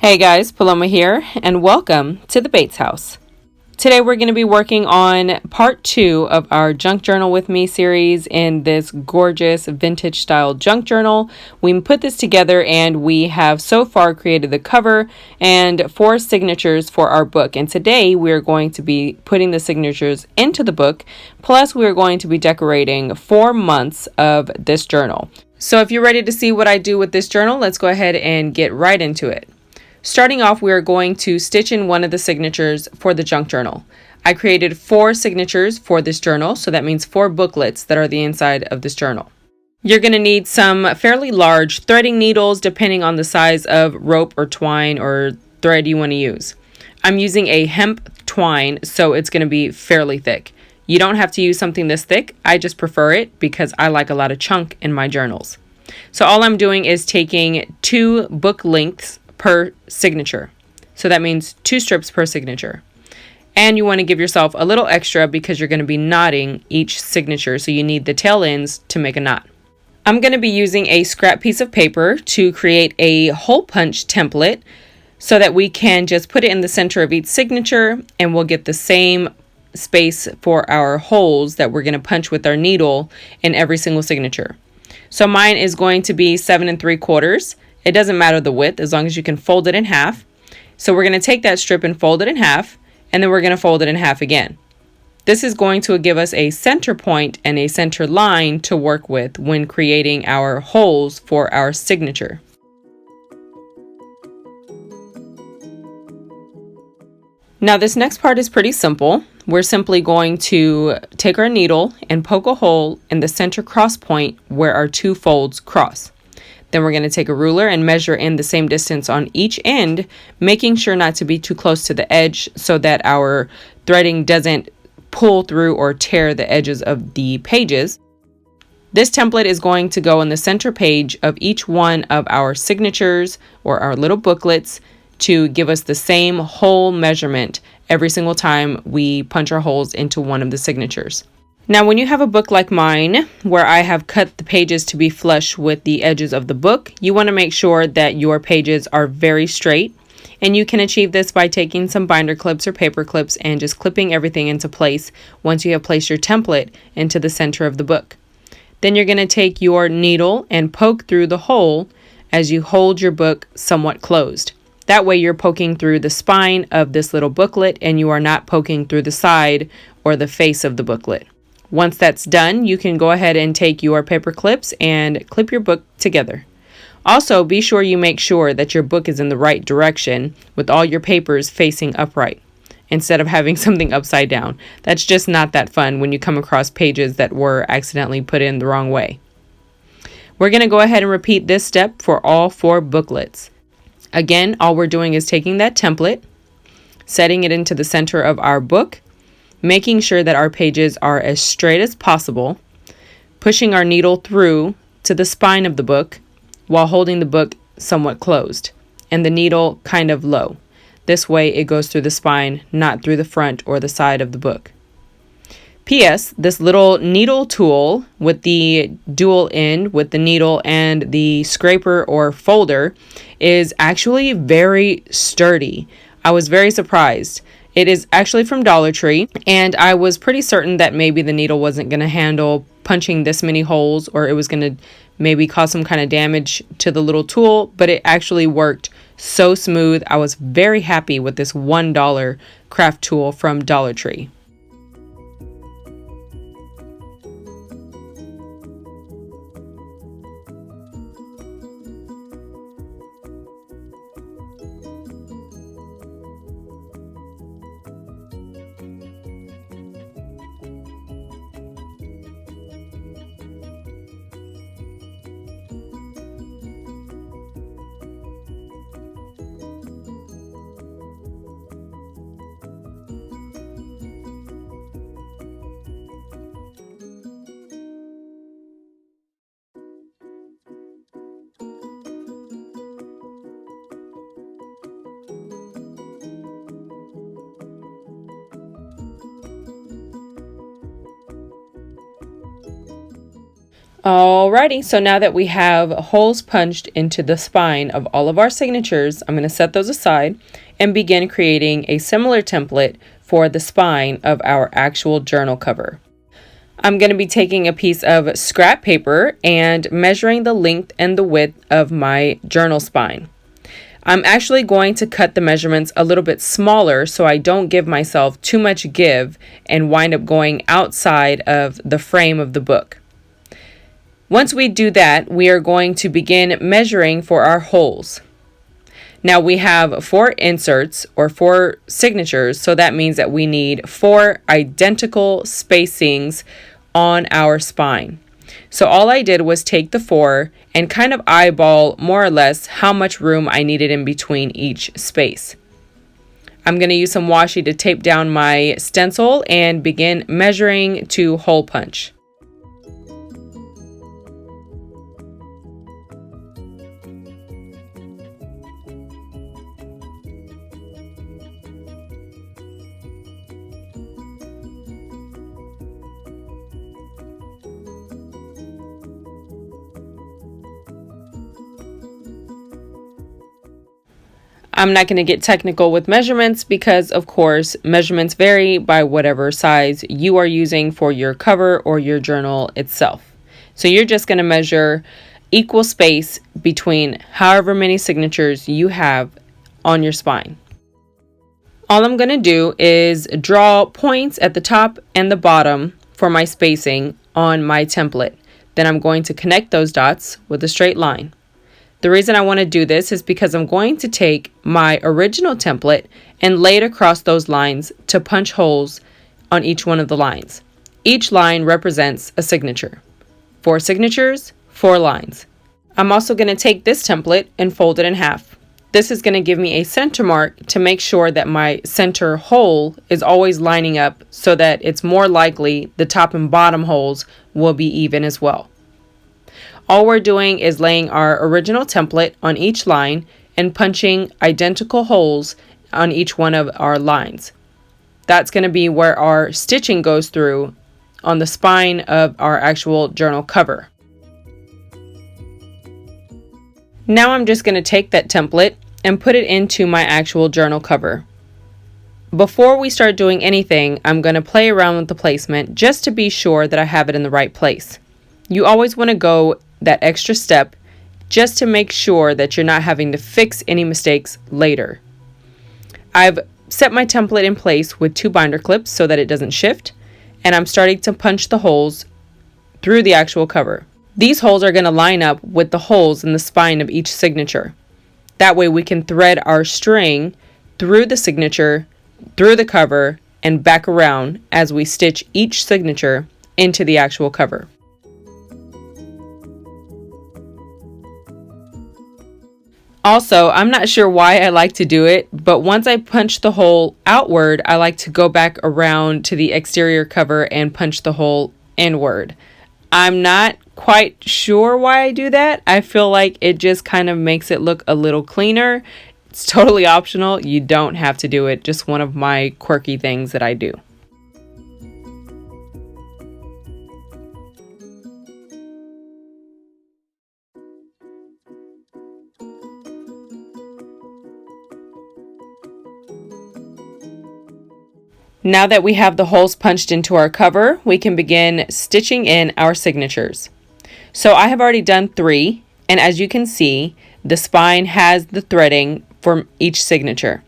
Hey guys, Paloma here, and welcome to the Bates House. Today we're going to be working on part 2 of our Junk Journal with Me series in this gorgeous vintage style junk journal. We put this together and we have so far created the cover and 4 signatures for our book. And today we're going to be putting the signatures into the book, plus we're going to be decorating 4 months of this journal. So if you're ready to see what I do with this journal, let's go ahead and get right into it. Starting off, we are going to stitch in one of the signatures for the junk journal. I created 4 signatures for this journal, so that means 4 booklets that are the inside of this journal. You're going to need some fairly large threading needles depending on the size of rope or twine or thread you want to use. I'm using a hemp twine, so it's going to be fairly thick. You don't have to use something this thick. I just prefer it because I like a lot of chunk in my journals. So all I'm doing is taking 2 book lengths per signature. So that means 2 strips per signature. And you want to give yourself a little extra because you're going to be knotting each signature. So you need the tail ends to make a knot. I'm going to be using a scrap piece of paper to create a hole punch template so that we can just put it in the center of each signature and we'll get the same space for our holes that we're going to punch with our needle in every single signature. So mine is going to be 7 3/4. It doesn't matter the width as long as you can fold it in half. So we're going to take that strip and fold it in half, and then we're going to fold it in half again. This is going to give us a center point and a center line to work with when creating our holes for our signature. Now this next part is pretty simple. We're simply going to take our needle and poke a hole in the center cross point where our 2 folds cross. Then we're going to take a ruler and measure in the same distance on each end, making sure not to be too close to the edge so that our threading doesn't pull through or tear the edges of the pages. This template is going to go on the center page of each one of our signatures or our little booklets to give us the same hole measurement every single time we punch our holes into one of the signatures. Now, when you have a book like mine, where I have cut the pages to be flush with the edges of the book, you want to make sure that your pages are very straight. And you can achieve this by taking some binder clips or paper clips and just clipping everything into place once you have placed your template into the center of the book. Then you're going to take your needle and poke through the hole as you hold your book somewhat closed. That way you're poking through the spine of this little booklet and you are not poking through the side or the face of the booklet. Once that's done, you can go ahead and take your paper clips and clip your book together. Also, be sure you make sure that your book is in the right direction with all your papers facing upright instead of having something upside down. That's just not that fun when you come across pages that were accidentally put in the wrong way. We're going to go ahead and repeat this step for all 4 booklets. Again, all we're doing is taking that template, setting it into the center of our book, making sure that our pages are as straight as possible, pushing our needle through to the spine of the book while holding the book somewhat closed and the needle kind of low. This way it goes through the spine, not through the front or the side of the book. P.S. This little needle tool with the dual end with the needle and the scraper or folder is actually very sturdy. I was very surprised. It is actually from Dollar Tree, and I was pretty certain that maybe the needle wasn't going to handle punching this many holes or it was going to maybe cause some kind of damage to the little tool, but it actually worked so smooth. I was very happy with this $1 craft tool from Dollar Tree. Alrighty, so now that we have holes punched into the spine of all of our signatures, I'm going to set those aside and begin creating a similar template for the spine of our actual journal cover. I'm going to be taking a piece of scrap paper and measuring the length and the width of my journal spine. I'm actually going to cut the measurements a little bit smaller so I don't give myself too much give and wind up going outside of the frame of the book. Once we do that, we are going to begin measuring for our holes. Now we have 4 inserts or 4 signatures, so that means that we need 4 identical spacings on our spine. So all I did was take the 4 and kind of eyeball more or less how much room I needed in between each space. I'm going to use some washi to tape down my stencil and begin measuring to hole punch. I'm not going to get technical with measurements because, of course, measurements vary by whatever size you are using for your cover or your journal itself. So you're just going to measure equal space between however many signatures you have on your spine. All I'm going to do is draw points at the top and the bottom for my spacing on my template. Then I'm going to connect those dots with a straight line. The reason I want to do this is because I'm going to take my original template and lay it across those lines to punch holes on each one of the lines. Each line represents a signature. 4 signatures, 4 lines. I'm also going to take this template and fold it in half. This is going to give me a center mark to make sure that my center hole is always lining up so that it's more likely the top and bottom holes will be even as well. All we're doing is laying our original template on each line and punching identical holes on each one of our lines. That's going to be where our stitching goes through on the spine of our actual journal cover. Now I'm just going to take that template and put it into my actual journal cover. Before we start doing anything, I'm going to play around with the placement just to be sure that I have it in the right place. You always want to go that extra step just to make sure that you're not having to fix any mistakes later. I've set my template in place with 2 binder clips so that it doesn't shift, and I'm starting to punch the holes through the actual cover. These holes are going to line up with the holes in the spine of each signature. That way we can thread our string through the signature, through the cover, and back around as we stitch each signature into the actual cover. Also, I'm not sure why I like to do it, but once I punch the hole outward, I like to go back around to the exterior cover and punch the hole inward. I'm not quite sure why I do that. I feel like it just kind of makes it look a little cleaner. It's totally optional. You don't have to do it. Just one of my quirky things that I do. Now that we have the holes punched into our cover, we can begin stitching in our signatures. So I have already done 3, and as you can see, the spine has the threading for each signature.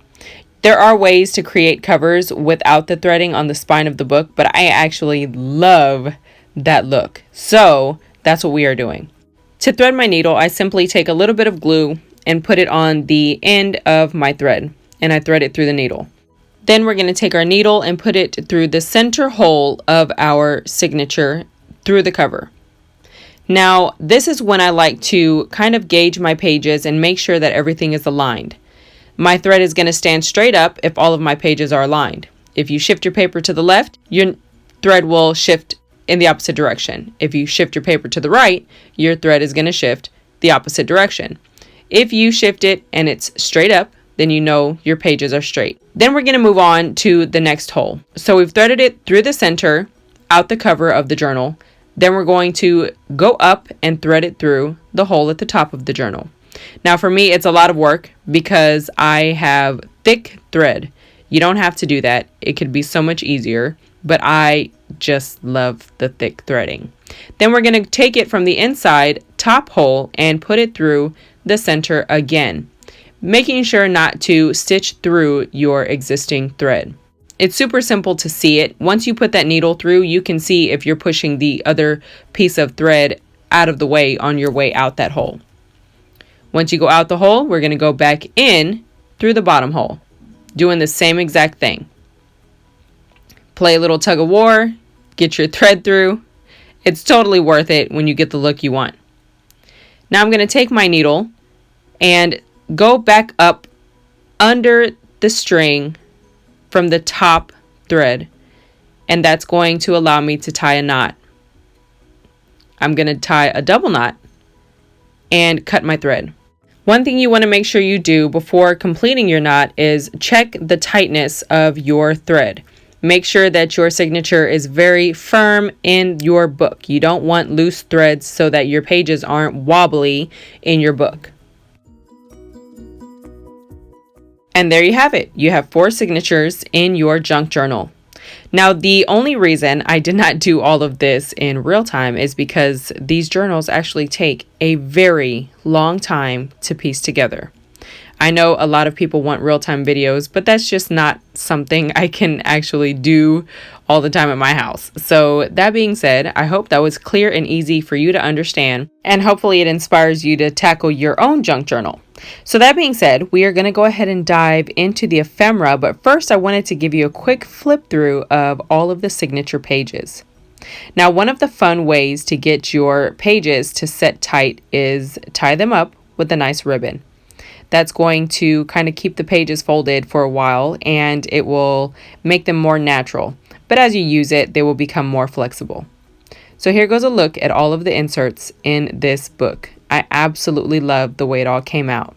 There are ways to create covers without the threading on the spine of the book, but I actually love that look. So that's what we are doing. To thread my needle, I simply take a little bit of glue and put it on the end of my thread, and I thread it through the needle. Then we're going to take our needle and put it through the center hole of our signature through the cover. Now, this is when I like to kind of gauge my pages and make sure that everything is aligned. My thread is going to stand straight up if all of my pages are aligned. If you shift your paper to the left, your thread will shift in the opposite direction. If you shift your paper to the right, your thread is going to shift the opposite direction. If you shift it and it's straight up, then you know your pages are straight. Then we're going to move on to the next hole. So we've threaded it through the center, out the cover of the journal. Then we're going to go up and thread it through the hole at the top of the journal. Now for me, it's a lot of work because I have thick thread. You don't have to do that. It could be so much easier, but I just love the thick threading. Then we're going to take it from the inside top hole and put it through the center again, making sure not to stitch through your existing thread. It's super simple to see it. Once you put that needle through, you can see if you're pushing the other piece of thread out of the way on your way out that hole. Once you go out the hole, we're going to go back in through the bottom hole, doing the same exact thing. Play a little tug of war, get your thread through. It's totally worth it when you get the look you want. Now I'm going to take my needle and go back up under the string from the top thread, and that's going to allow me to tie a knot. I'm going to tie a double knot and cut my thread. One thing you want to make sure you do before completing your knot is check the tightness of your thread. Make sure that your signature is very firm in your book. You don't want loose threads so that your pages aren't wobbly in your book. And there you have it. You have 4 signatures in your junk journal. Now, the only reason I did not do all of this in real time is because these journals actually take a very long time to piece together. I know a lot of people want real-time videos, but that's just not something I can actually do all the time at my house. So that being said, I hope that was clear and easy for you to understand, and hopefully it inspires you to tackle your own junk journal. So that being said, we are going to go ahead and dive into the ephemera, but first I wanted to give you a quick flip through of all of the signature pages. Now, one of the fun ways to get your pages to set tight is tie them up with a nice ribbon. That's going to kind of keep the pages folded for a while, and it will make them more natural. But as you use it, they will become more flexible. So here goes a look at all of the inserts in this book. I absolutely love the way it all came out.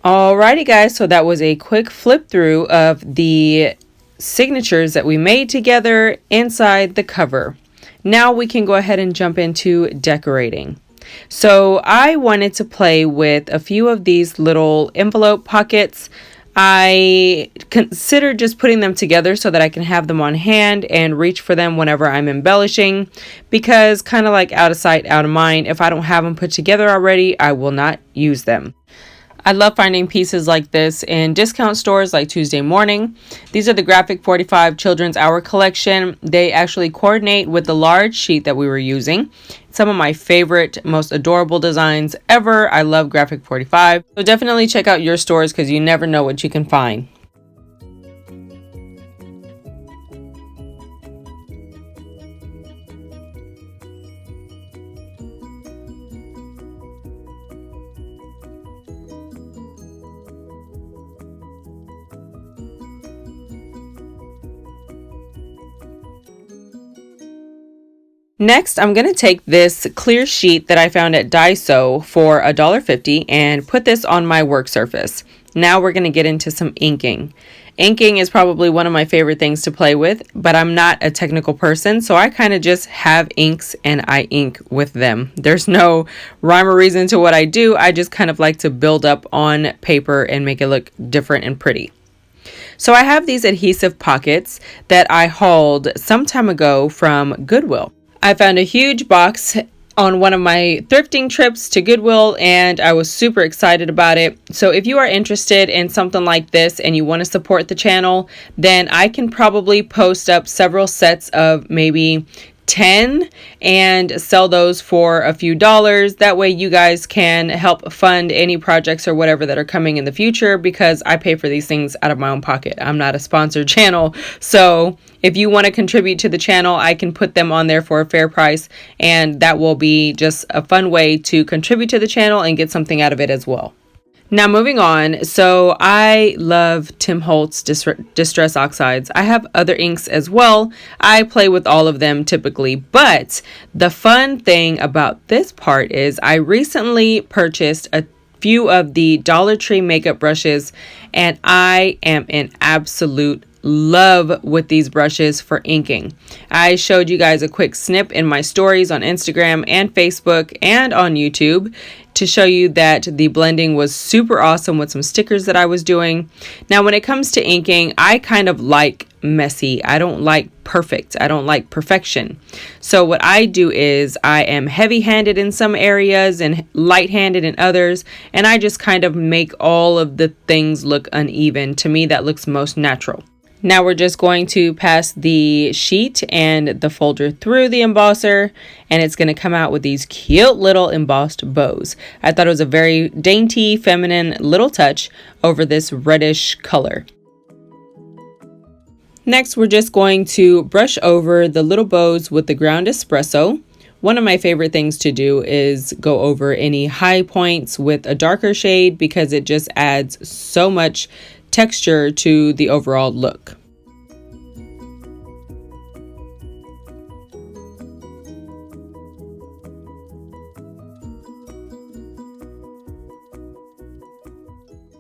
Alrighty guys, so that was a quick flip through of the signatures that we made together inside the cover. Now we can go ahead and jump into decorating. So I wanted to play with a few of these little envelope pockets. I considered just putting them together so that I can have them on hand and reach for them whenever I'm embellishing, because kind of like out of sight, out of mind, if I don't have them put together already, I will not use them. I love finding pieces like this in discount stores like Tuesday Morning. These are the Graphic 45 Children's Hour collection. They actually coordinate with the large sheet that we were using. Some of my favorite, most adorable designs ever. I love Graphic 45. So definitely check out your stores because you never know what you can find. Next, I'm going to take this clear sheet that I found at Daiso for $1.50 and put this on my work surface. Now we're going to get into some inking. Inking is probably one of my favorite things to play with, but I'm not a technical person, so I kind of just have inks and I ink with them. There's no rhyme or reason to what I do. I just kind of like to build up on paper and make it look different and pretty. So I have these adhesive pockets that I hauled some time ago from Goodwill. I found a huge box on one of my thrifting trips to Goodwill and I was super excited about it. So if you are interested in something like this and you want to support the channel, then I can probably post up several sets of maybe 10 and sell those for a few dollars. That way you guys can help fund any projects or whatever that are coming in the future, because I pay for these things out of my own pocket. I'm not a sponsored channel. So if you want to contribute to the channel, I can put them on there for a fair price, and that will be just a fun way to contribute to the channel and get something out of it as well. Now moving on, so I love Tim Holtz Distress Oxides. I have other inks as well. I play with all of them typically, but the fun thing about this part is I recently purchased a few of the Dollar Tree makeup brushes, and I am in absolute love with these brushes for inking. I showed you guys a quick snip in my stories on Instagram and Facebook and on YouTube to show you that the blending was super awesome with some stickers that I was doing. Now, when it comes to inking, I kind of like messy. I don't like perfect. I don't like perfection. So what I do is I am heavy-handed in some areas and light-handed in others, and I just kind of make all of the things look uneven. To me, that looks most natural. Now we're just going to pass the sheet and the folder through the embosser, and it's going to come out with these cute little embossed bows. I thought it was a very dainty, feminine little touch over this reddish color. Next, we're just going to brush over the little bows with the ground espresso. One of my favorite things to do is go over any high points with a darker shade because it just adds so much texture to the overall look.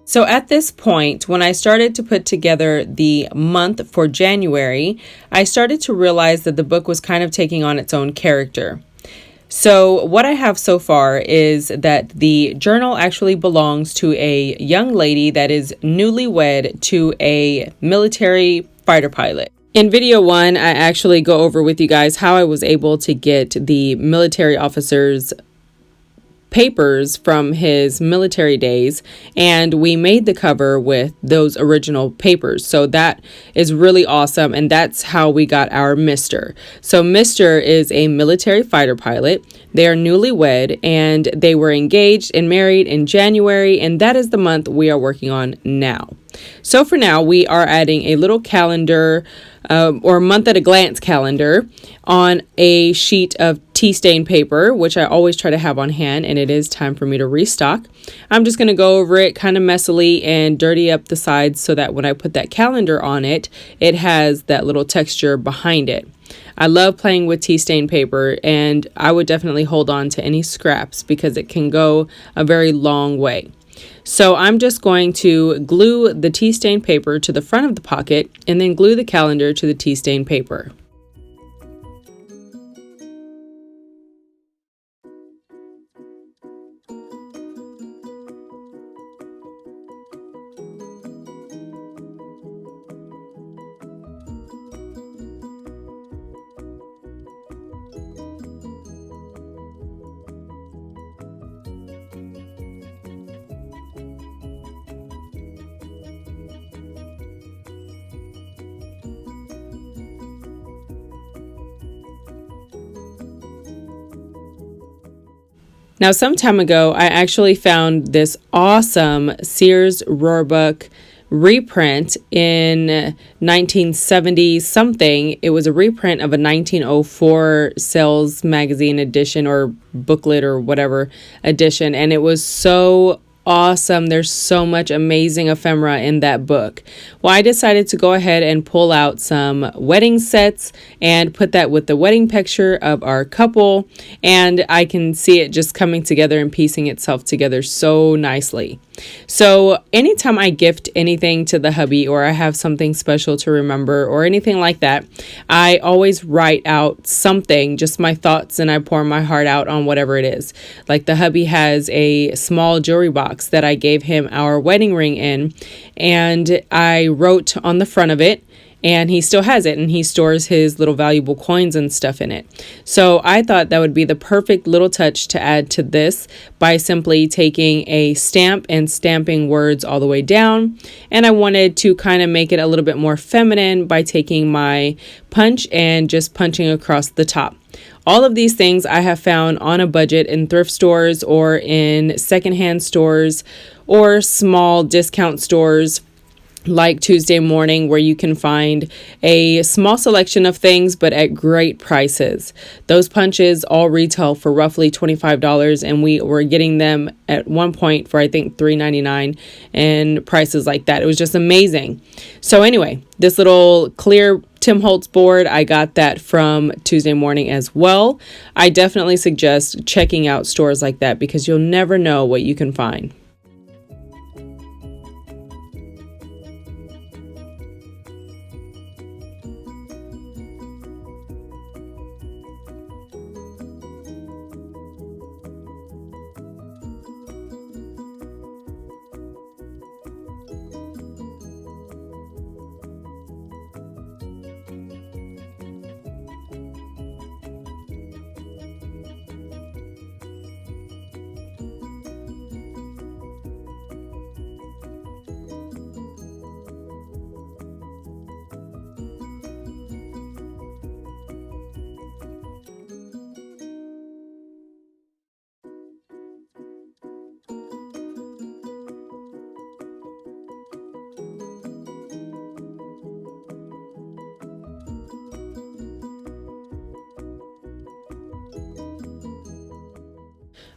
So at this point, when I started to put together the month for January, I started to realize that the book was kind of taking on its own character. So what I have so far is that the journal actually belongs to a young lady that is newlywed to a military fighter pilot. In video 1, I actually go over with you guys how I was able to get the military officer's papers from his military days, and we made the cover with those original papers. So that is really awesome, and that's how we got our Mr. So Mr. is a military fighter pilot. They are newlywed, and they were engaged and married in January, and that is the month we are working on now. So for now, we are adding a little calendar or month at a glance calendar on a sheet of tea stain paper, which I always try to have on hand, and it is time for me to restock. I'm just going to go over it kind of messily and dirty up the sides so that when I put that calendar on it, it has that little texture behind it. I love playing with tea stain paper, and I would definitely hold on to any scraps because it can go a very long way. So I'm just going to glue the tea stain paper to the front of the pocket and then glue the calendar to the tea stain paper. Now, some time ago, I actually found this awesome Sears Roebuck reprint in 1970 something. It was a reprint of a 1904 Sales Magazine edition or booklet or whatever edition, and it was so awesome. There's so much amazing ephemera in that book. Well, I decided to go ahead and pull out some wedding sets and put that with the wedding picture of our couple, and I can see it just coming together and piecing itself together so nicely. So anytime I gift anything to the hubby or I have something special to remember or anything like that, I always write out something, just my thoughts, and I pour my heart out on whatever it is. Like the hubby has a small jewelry box that I gave him our wedding ring in, and I wrote on the front of it, and he still has it, and he stores his little valuable coins and stuff in it. So I thought that would be the perfect little touch to add to this by simply taking a stamp and stamping words all the way down. And I wanted to kind of make it a little bit more feminine by taking my punch and just punching across the top. All of these things I have found on a budget in thrift stores or in secondhand stores or small discount stores. like Tuesday Morning, where you can find a small selection of things but at great prices. Those punches all retail for roughly $25, and we were getting them at one point for I think $3.99 and prices like that. It was just amazing. So anyway, this little clear Tim Holtz board, I got that from Tuesday Morning as well. I definitely suggest checking out stores like that because you'll never know what you can find.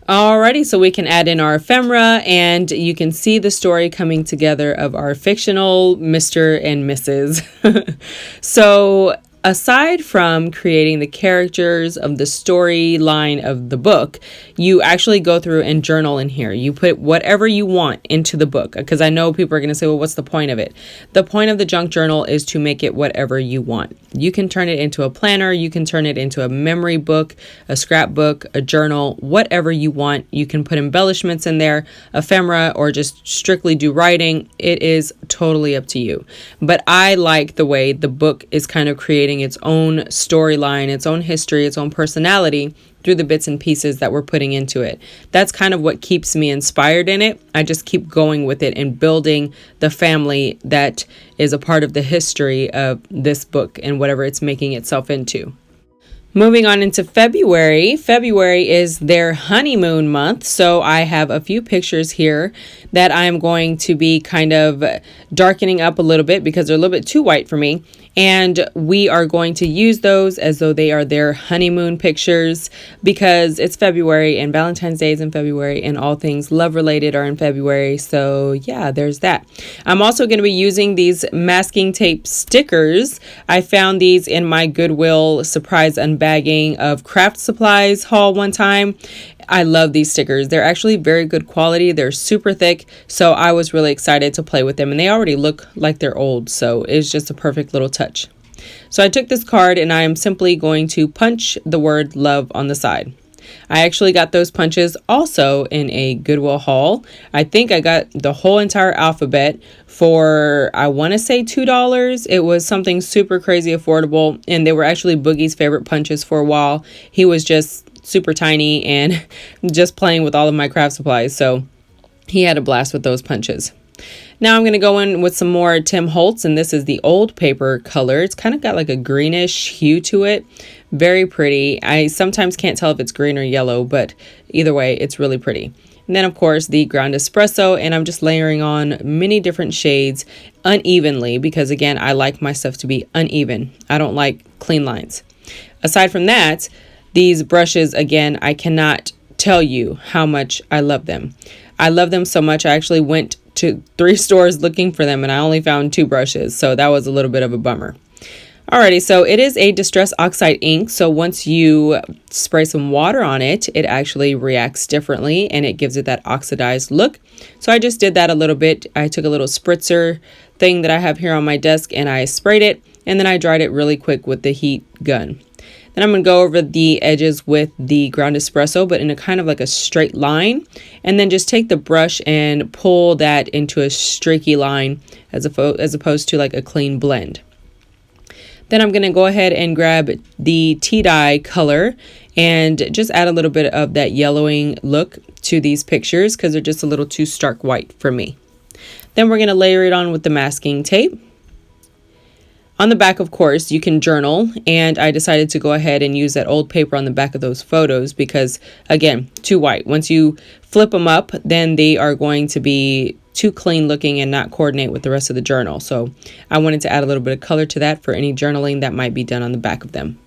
Alrighty, so we can add in our ephemera, and you can see the story coming together of our fictional Mr. and Mrs. So aside from creating the characters of the storyline of the book, you actually go through and journal in here. You put whatever you want into the book, because I know people are going to say, well, what's the point of it? The point of the junk journal is to make it whatever you want. You can turn it into a planner. You can turn it into a memory book, a scrapbook, a journal, whatever you want. You can put embellishments in there, ephemera, or just strictly do writing. It is totally up to you. But I like the way the book is kind of creating its own storyline, its own history, its own personality through the bits and pieces that we're putting into it. That's kind of what keeps me inspired in it. I just keep going with it and building the family that is a part of the history of this book and whatever it's making itself into. Moving on into February. February is their honeymoon month, so I have a few pictures here that I'm going to be kind of darkening up a little bit because they're a little bit too white for me. And we are going to use those as though they are their honeymoon pictures because it's February and Valentine's Day is in February and all things love related are in February. So yeah, there's that. I'm also going to be using these masking tape stickers. I found these in my Goodwill surprise unbagging of craft supplies haul one time. I love these stickers. They're actually very good quality. They're super thick. So I was really excited to play with them and they already look like they're old. So it's just a perfect little touch. So I took this card and I am simply going to punch the word love on the side. I actually got those punches also in a Goodwill haul. I think I got the whole entire alphabet for, I want to say $2. It was something super crazy affordable. And they were actually Boogie's favorite punches for a while. He was just super tiny and just playing with all of my craft supplies. So he had a blast with those punches. Now I'm going to go in with some more Tim Holtz, and this is the old paper color. It's kind of got like a greenish hue to it. Very pretty. I sometimes can't tell if it's green or yellow, but either way, it's really pretty. And then, of course, the ground espresso, and I'm just layering on many different shades unevenly because, again, I like my stuff to be uneven. I don't like clean lines. Aside from that, these brushes, again, I cannot tell you how much I love them. I love them so much. I actually went to 3 stores looking for them and I only found 2 brushes. So that was a little bit of a bummer. Alrighty, so it is a Distress Oxide ink. So once you spray some water on it, it actually reacts differently and it gives it that oxidized look. So I just did that a little bit. I took a little spritzer thing that I have here on my desk and I sprayed it and then I dried it really quick with the heat gun. Then I'm going to go over the edges with the ground espresso, but in a kind of like a straight line. And then just take the brush and pull that into a streaky line as opposed to like a clean blend. Then I'm going to go ahead and grab the tea dye color and just add a little bit of that yellowing look to these pictures because they're just a little too stark white for me. Then we're going to layer it on with the masking tape. On the back, of course, you can journal, and I decided to go ahead and use that old paper on the back of those photos because, again, too white. Once you flip them up, then they are going to be too clean looking and not coordinate with the rest of the journal. So I wanted to add a little bit of color to that for any journaling that might be done on the back of them.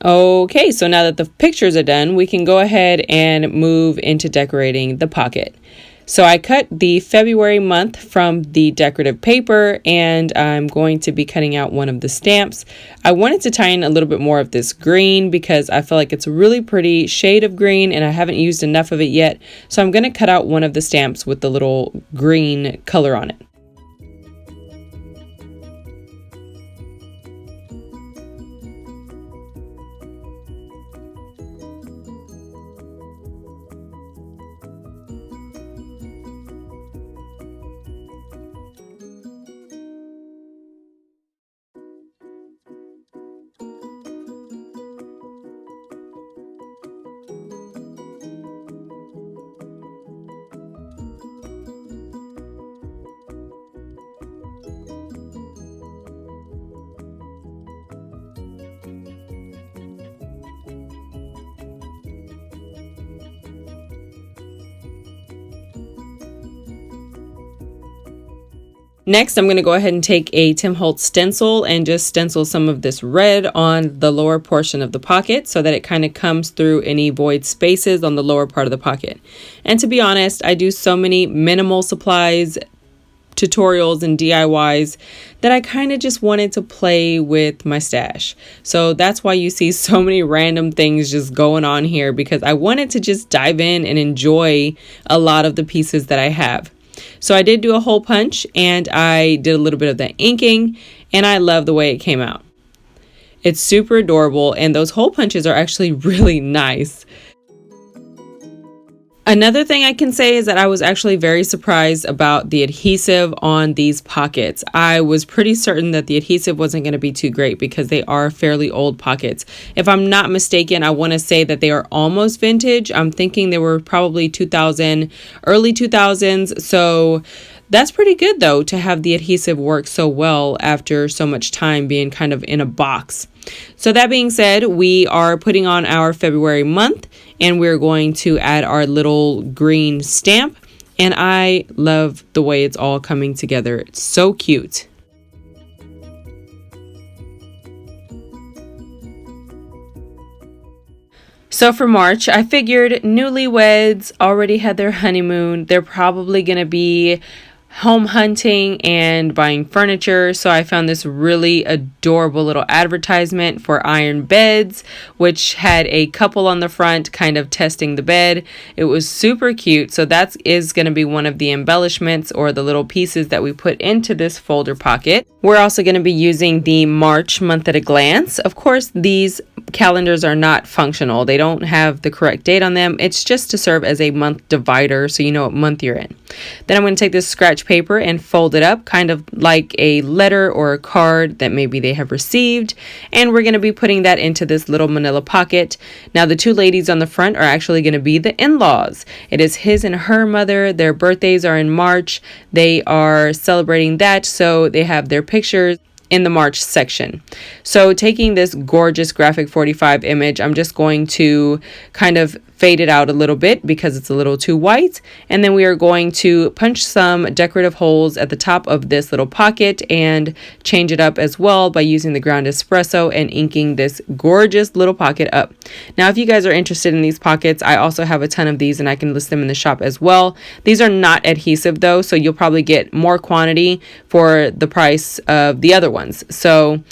Okay, so now that the pictures are done, we can go ahead and move into decorating the pocket. So I cut the February month from the decorative paper, and I'm going to be cutting out one of the stamps. I wanted to tie in a little bit more of this green because I feel like it's a really pretty shade of green and I haven't used enough of it yet. So I'm going to cut out one of the stamps with the little green color on it. Next, I'm going to go ahead and take a Tim Holtz stencil and just stencil some of this red on the lower portion of the pocket so that it kind of comes through any void spaces on the lower part of the pocket. And to be honest, I do so many minimal supplies, tutorials, and DIYs that I kind of just wanted to play with my stash. So that's why you see so many random things just going on here, because I wanted to just dive in and enjoy a lot of the pieces that I have. So I did do a hole punch and I did a little bit of the inking, and I love the way it came out. It's super adorable, and those hole punches are actually really nice. Another thing I can say is that I was actually very surprised about the adhesive on these pockets. I was pretty certain that the adhesive wasn't going to be too great because they are fairly old pockets. If I'm not mistaken, I want to say that they are almost vintage. I'm thinking they were probably 2000, early 2000s. So that's pretty good though, to have the adhesive work so well after so much time being kind of in a box. So that being said, we are putting on our February month, and we're going to add our little green stamp. And I love the way it's all coming together. It's so cute. So for March, I figured newlyweds already had their honeymoon. They're probably going to be home hunting and buying furniture. So I found this really adorable little advertisement for iron beds, which had a couple on the front kind of testing the bed. It was super cute. So that is going to be one of the embellishments or the little pieces that we put into this folder pocket. We're also going to be using the March month at a glance. Of course, these calendars are not functional. They don't have the correct date on them. It's just to serve as a month divider so you know what month you're in. Then I'm going to take this scratch paper and fold it up kind of like a letter or a card that maybe they have received. And we're going to be putting that into this little manila pocket. Now the two ladies on the front are actually going to be the in-laws. It is his and her mother. Their birthdays are in March. They are celebrating that, so they have their pictures in the March section. So taking this gorgeous graphic 45 image, I'm just going to kind of fade it out a little bit because it's a little too white. And then we are going to punch some decorative holes at the top of this little pocket and change it up as well by using the ground espresso and inking this gorgeous little pocket up. Now, if you guys are interested in these pockets, I also have a ton of these and I can list them in the shop as well. These are not adhesive though, so you'll probably get more quantity for the price of the other ones. So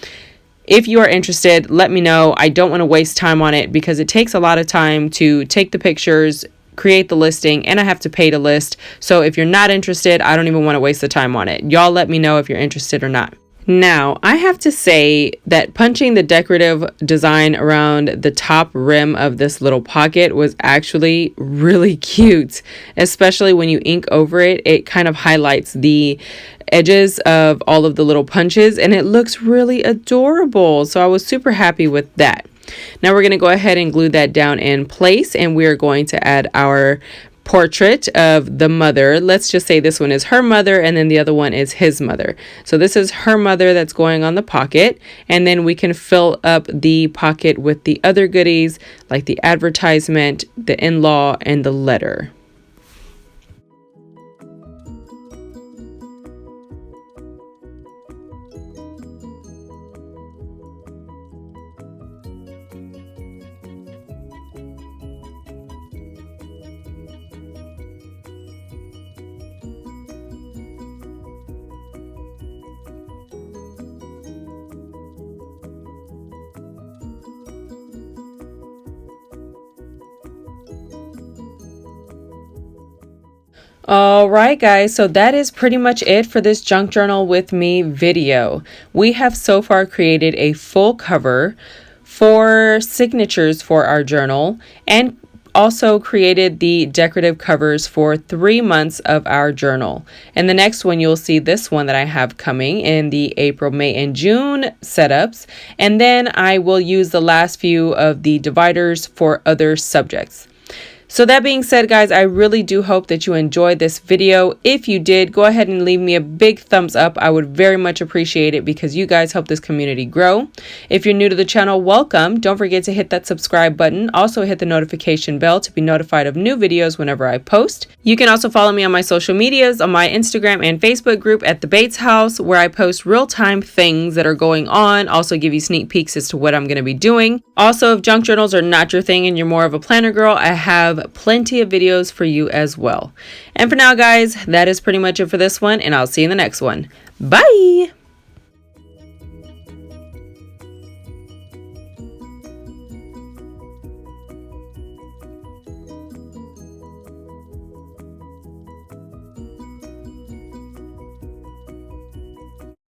if you are interested, let me know. I don't want to waste time on it because it takes a lot of time to take the pictures, create the listing, and I have to pay to list. So if you're not interested, I don't even want to waste the time on it. Y'all let me know if you're interested or not. Now, I have to say that punching the decorative design around the top rim of this little pocket was actually really cute, especially when you ink over it. It kind of highlights the edges of all of the little punches and it looks really adorable. So I was super happy with that. Now we're going to go ahead and glue that down in place and we are going to add our portrait of the mother. Let's just say this one is her mother and then the other one is his mother. So this is her mother that's going on the pocket, and then we can fill up the pocket with the other goodies like the advertisement, the in-law, and the letter. All right, guys, so that is pretty much it for this junk journal with me video. We have so far created a full cover for signatures for our journal and also created the decorative covers for 3 months of our journal. And the next one, you'll see this one that I have coming in the April, May, and June setups. And then I will use the last few of the dividers for other subjects. So that being said, guys, I really do hope that you enjoyed this video. If you did, go ahead and leave me a big thumbs up. I would very much appreciate it because you guys help this community grow. If you're new to the channel, welcome. Don't forget to hit that subscribe button. Also hit the notification bell to be notified of new videos whenever I post. You can also follow me on my social medias, on my Instagram and Facebook group at The Bates House, where I post real-time things that are going on. Also give you sneak peeks as to what I'm going to be doing. Also, if junk journals are not your thing and you're more of a planner girl, I have plenty of videos for you as well. And for now, guys, that is pretty much it for this one, and I'll see you in the next one. Bye!